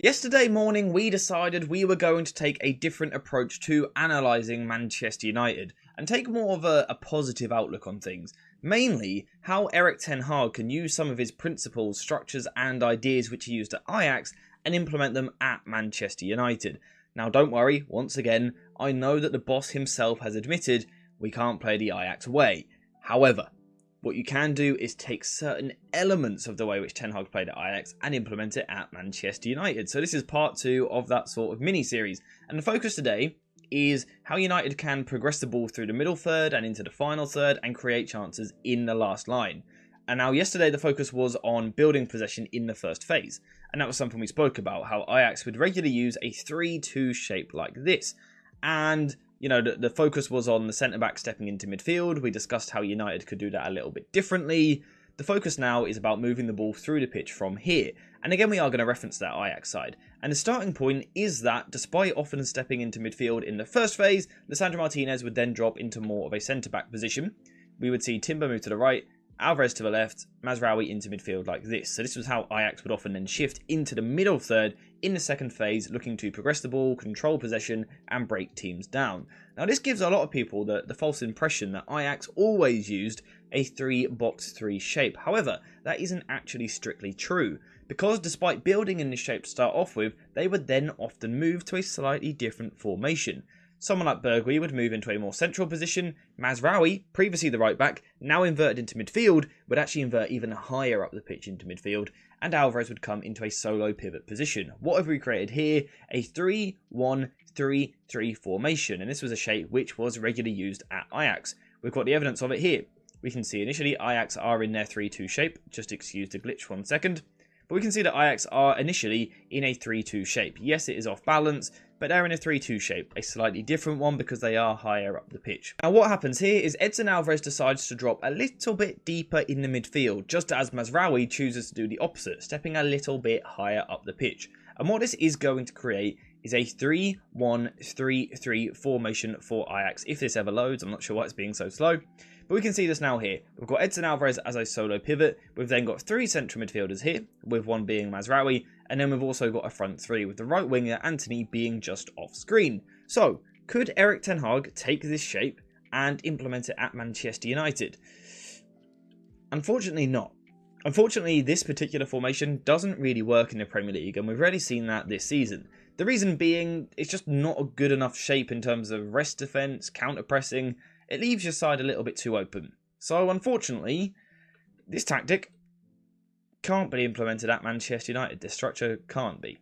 Yesterday morning, we decided we were going to take a different approach to analysing Manchester United and take more of a positive outlook on things. Mainly, how Erik ten Hag can use some of his principles, structures and ideas which he used at Ajax and implement them at Manchester United. Now don't worry, once again, I know that the boss himself has admitted we can't play the Ajax way. However, what you can do is take certain elements of the way which Ten Hag played at Ajax and implement it at Manchester United. So this is part 2 of that sort of mini-series. And the focus today is how United can progress the ball through the middle third and into the final third and create chances in the last line. And now yesterday the focus was on building possession in the first phase. And that was something we spoke about, how Ajax would regularly use a 3-2 shape like this. And you know, the focus was on the centre-back stepping into midfield. We discussed how United could do that a little bit differently. The focus now is about moving the ball through the pitch from here. And again, we are going to reference that Ajax side. And the starting point is that, despite often stepping into midfield in the first phase, Lisandro Martinez would then drop into more of a centre-back position. We would see Timber move to the right, Alvarez to the left, Mazraoui into midfield like this. So this was how Ajax would often then shift into the middle third in the second phase, looking to progress the ball, control possession, and break teams down. Now this gives a lot of people the false impression that Ajax always used a 3-box-3 shape. However, that isn't actually strictly true, because despite building in this shape to start off with, they would then often move to a slightly different formation. Someone like Bergwijn would move into a more central position. Mazraoui, previously the right back, now inverted into midfield, would actually invert even higher up the pitch into midfield, and Alvarez would come into a solo pivot position. What have we created here? A 3-1-3-3 formation, and this was a shape which was regularly used at Ajax. We've got the evidence of it here. We can see initially Ajax are in their 3-2 shape. Just excuse the glitch 1 second. But we can see that Ajax are initially in a 3-2 shape. Yes, it is off balance, but they're in a 3-2 shape, a slightly different one because they are higher up the pitch. Now what happens here is Edson Alvarez decides to drop a little bit deeper in the midfield, just as Mazraoui chooses to do the opposite, stepping a little bit higher up the pitch. And what this is going to create is a 3-1-3-3 formation for Ajax. If this ever loads, I'm not sure why it's being so slow. But we can see this now here. We've got Edson Alvarez as a solo pivot. We've then got 3 central midfielders here, with one being Mazraoui. And then we've also got a front 3, with the right winger, Antony, being just off screen. So, could Erik ten Hag take this shape and implement it at Manchester United? Unfortunately not. Unfortunately, this particular formation doesn't really work in the Premier League, and we've already seen that this season. The reason being, it's just not a good enough shape in terms of rest defence, counter-pressing. It leaves your side a little bit too open. So unfortunately, this tactic can't be implemented at Manchester United. This structure can't be.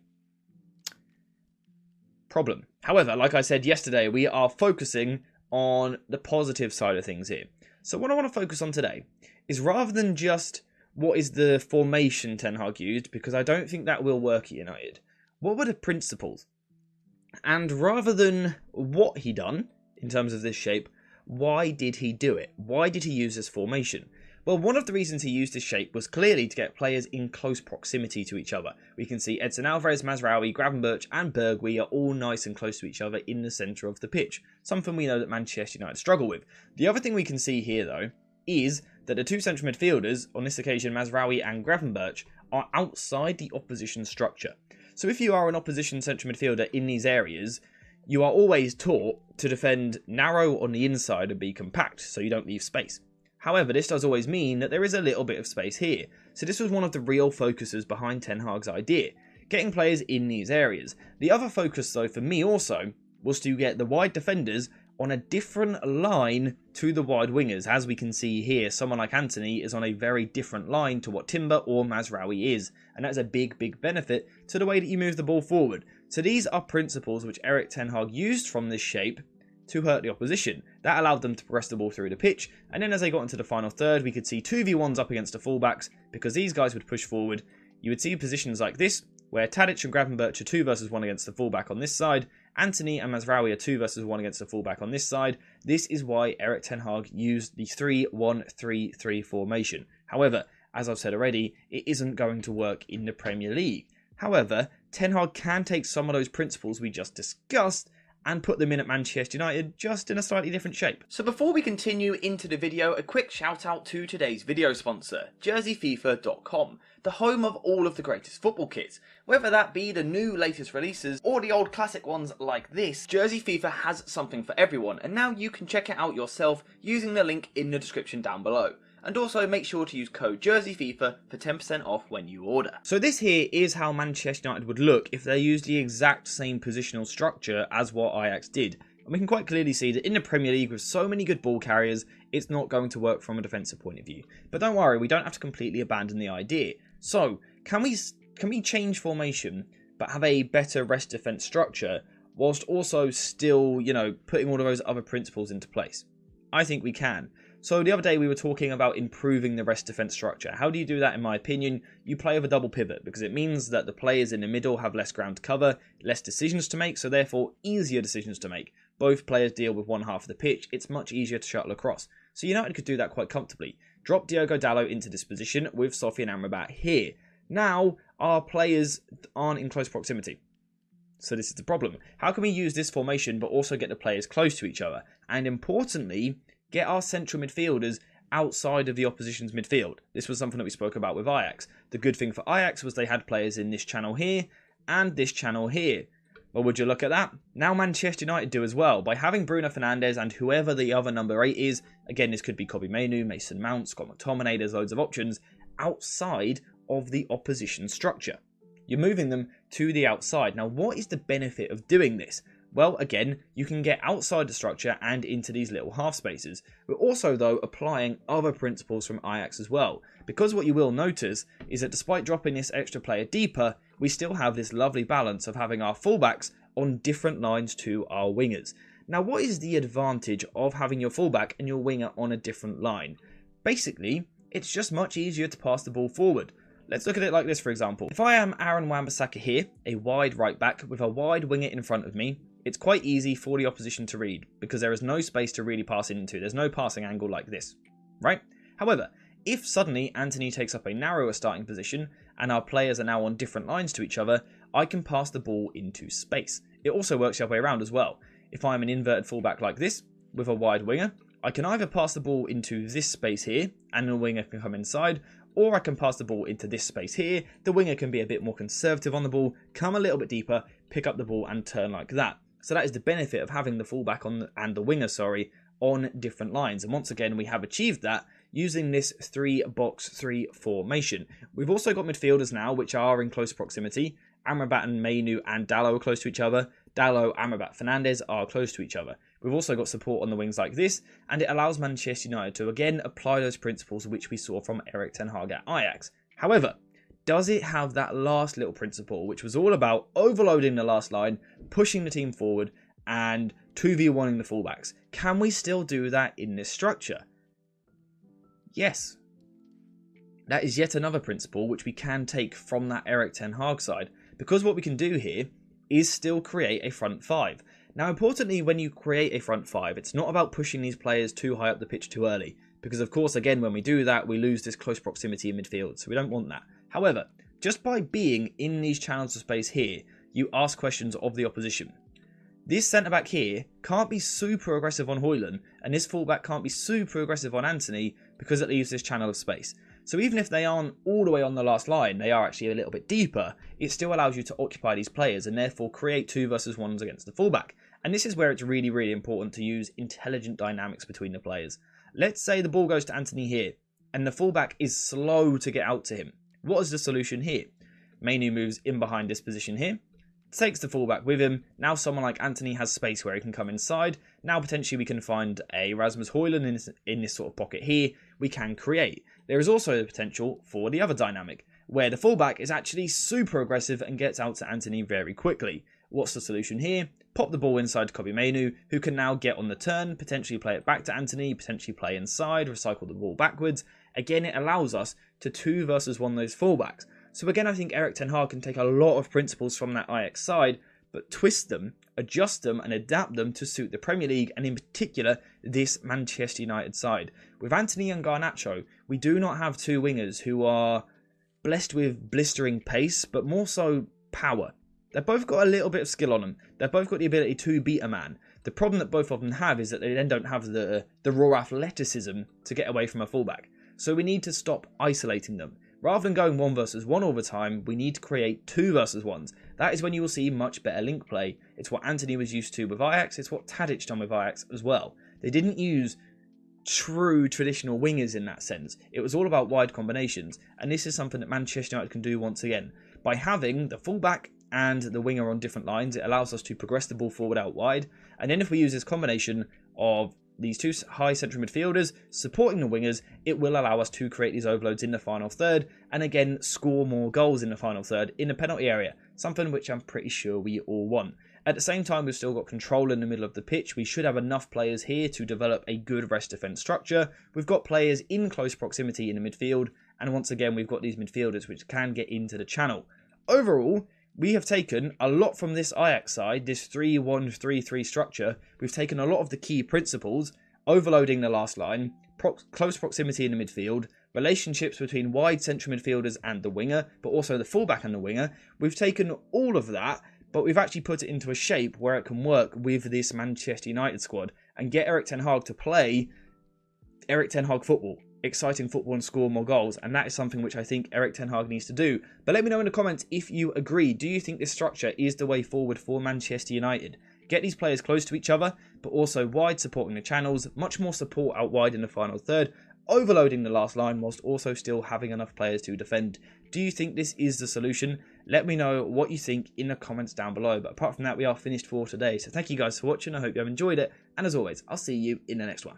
Problem. However, like I said yesterday, we are focusing on the positive side of things here. So what I want to focus on today is, rather than just what is the formation Ten Hag used, because I don't think that will work at United, what were the principles? And rather than what he done in terms of this shape, why did he do it? Why did he use this formation? Well, one of the reasons he used this shape was clearly to get players in close proximity to each other. We can see Edson Alvarez, Mazraoui, Gravenberch and Bergwijn are all nice and close to each other in the centre of the pitch, something we know that Manchester United struggle with. The other thing we can see here, though, is that the 2 central midfielders, on this occasion Mazraoui and Gravenberch, are outside the opposition structure. So if you are an opposition central midfielder in these areas, you are always taught to defend narrow on the inside and be compact, so you don't leave space. However, this does always mean that there is a little bit of space here. So this was one of the real focuses behind Ten Hag's idea, getting players in these areas. The other focus, though, for me also, was to get the wide defenders on a different line to the wide wingers. As we can see here, someone like Antony is on a very different line to what Timber or Mazraoui is, and that's a big benefit to the way that you move the ball forward. So these are principles which Erik ten Hag used from this shape to hurt the opposition. That allowed them to progress the ball through the pitch, and then as they got into the final third, we could see 2v1s up against the fullbacks, because these guys would push forward. You would see positions like this, where Tadic and Gravenberch are 2 versus 1 against the fullback on this side, Antony and Mazraoui are 2 versus 1 against the fullback on this side. This is why Erik ten Hag used the 3-1-3-3 formation. However, as I've said already, it isn't going to work in the Premier League. However, Ten Hag can take some of those principles we just discussed and put them in at Manchester United, just in a slightly different shape. So before we continue into the video, a quick shout out to today's video sponsor, JerseyFifa.com, the home of all of the greatest football kits. Whether that be the new latest releases or the old classic ones like this, Jersey FIFA has something for everyone, and now you can check it out yourself using the link in the description down below. And also make sure to use code JerseyFifa for 10% off when you order. So this here is how Manchester United would look if they used the exact same positional structure as what Ajax did. And we can quite clearly see that in the Premier League with so many good ball carriers, it's not going to work from a defensive point of view. But don't worry, we don't have to completely abandon the idea. So, can we change formation but have a better rest defense structure whilst also still, putting all of those other principles into place? I think we can. So the other day we were talking about improving the rest defense structure. How do you do that, in my opinion? You play with a double pivot, because it means that the players in the middle have less ground to cover, less decisions to make, so therefore easier decisions to make. Both players deal with one half of the pitch, it's much easier to shuttle across. So United could do that quite comfortably. Drop Diogo Dalot into this position with Sofian Amrabat here. Now our players aren't in close proximity. So this is the problem. How can we use this formation but also get the players close to each other? And importantly, get our central midfielders outside of the opposition's midfield. This was something that we spoke about with Ajax. The good thing for Ajax was they had players in this channel here and this channel here. Well, would you look at that? Now Manchester United do as well. By having Bruno Fernandes and whoever the other number 8 is, again this could be Kobbie Mainoo, Mason Mount, Scott McTominay, there's loads of options, outside of the opposition structure. You're moving them to the outside. Now what is the benefit of doing this? Well, again, you can get outside the structure and into these little half spaces. We're also, though, applying other principles from Ajax as well. Because what you will notice is that despite dropping this extra player deeper, we still have this lovely balance of having our fullbacks on different lines to our wingers. Now, what is the advantage of having your fullback and your winger on a different line? Basically, it's just much easier to pass the ball forward. Let's look at it like this, for example. If I am Aaron Wan-Bissaka here, a wide right back with a wide winger in front of me, it's quite easy for the opposition to read because there is no space to really pass into. There's no passing angle like this, right? However, if suddenly Antony takes up a narrower starting position and our players are now on different lines to each other, I can pass the ball into space. It also works the other way around as well. If I'm an inverted fullback like this with a wide winger, I can either pass the ball into this space here and the winger can come inside, or I can pass the ball into this space here. The winger can be a bit more conservative on the ball, come a little bit deeper, pick up the ball and turn like that. So that is the benefit of having the fullback and the winger, on different lines. And once again, we have achieved that using this 3-box-3 formation. We've also got midfielders now, which are in close proximity. Amrabat and Mainoo and Dalot are close to each other. Dalot, Amrabat, Fernandes are close to each other. We've also got support on the wings like this, and it allows Manchester United to again apply those principles which we saw from Erik ten Hag at Ajax. However, does it have that last little principle, which was all about overloading the last line, pushing the team forward, and 2v1ing the fullbacks? Can we still do that in this structure? Yes. That is yet another principle which we can take from that Erik ten Hag side, because what we can do here is still create a front 5. Now, importantly, when you create a front 5, it's not about pushing these players too high up the pitch too early, because of course, again, when we do that, we lose this close proximity in midfield, so we don't want that. However, just by being in these channels of space here, you ask questions of the opposition. This centre-back here can't be super aggressive on Højlund, and this full-back can't be super aggressive on Antony because it leaves this channel of space. So even if they aren't all the way on the last line, they are actually a little bit deeper, it still allows you to occupy these players and therefore create 2 versus 1s against the full-back. And this is where it's really, really important to use intelligent dynamics between the players. Let's say the ball goes to Antony here, and the full-back is slow to get out to him. What is the solution here? Mainoo moves in behind this position here, takes the fullback with him. Now someone like Antony has space where he can come inside. Now potentially we can find a Rasmus Højlund in this sort of pocket here. We can create. There is also the potential for the other dynamic, where the fullback is actually super aggressive and gets out to Antony very quickly. What's the solution here? Pop the ball inside to Kobbie Mainoo, who can now get on the turn, potentially play it back to Antony, potentially play inside, recycle the ball backwards. Again, it allows us to 2 versus 1 those fullbacks. So again, I think Erik ten Hag can take a lot of principles from that Ajax side, but twist them, adjust them and adapt them to suit the Premier League and in particular this Manchester United side. With Antony and Garnacho, we do not have 2 wingers who are blessed with blistering pace, but more so power. They've both got a little bit of skill on them. They've both got the ability to beat a man. The problem that both of them have is that they then don't have the raw athleticism to get away from a fullback. So we need to stop isolating them. Rather than going 1 versus 1 all the time, we need to create 2 versus 1s. That is when you will see much better link play. It's what Anthony was used to with Ajax. It's what Tadic done with Ajax as well. They didn't use true traditional wingers in that sense. It was all about wide combinations. And this is something that Manchester United can do once again. By having the fullback and the winger on different lines, it allows us to progress the ball forward out wide. And then if we use this combination of these 2 high central midfielders supporting the wingers, it will allow us to create these overloads in the final third and again score more goals in the final third in the penalty area, something which I'm pretty sure we all want. At the same time, we've still got control in the middle of the pitch. We should have enough players here to develop a good rest defence structure. We've got players in close proximity in the midfield, and once again we've got these midfielders which can get into the channel. Overall, we have taken a lot from this Ajax side, this 3-1-3-3 structure. We've taken a lot of the key principles, overloading the last line, close proximity in the midfield, relationships between wide central midfielders and the winger, but also the fullback and the winger. We've taken all of that, but we've actually put it into a shape where it can work with this Manchester United squad and get Erik ten Hag to play Erik ten Hag football. Exciting football and score more goals, and that is something which I think Erik ten Hag needs to do. But let me know in the comments if you agree. Do you think this structure is the way forward for Manchester United? Get these players close to each other, but also wide, supporting the channels, much more support out wide in the final third, overloading the last line whilst also still having enough players to defend. Do you think this is the solution? Let me know what you think in the comments down below. But apart from that, we are finished for today. So thank you guys for watching. I hope you have enjoyed it. And as always, I'll see you in the next one.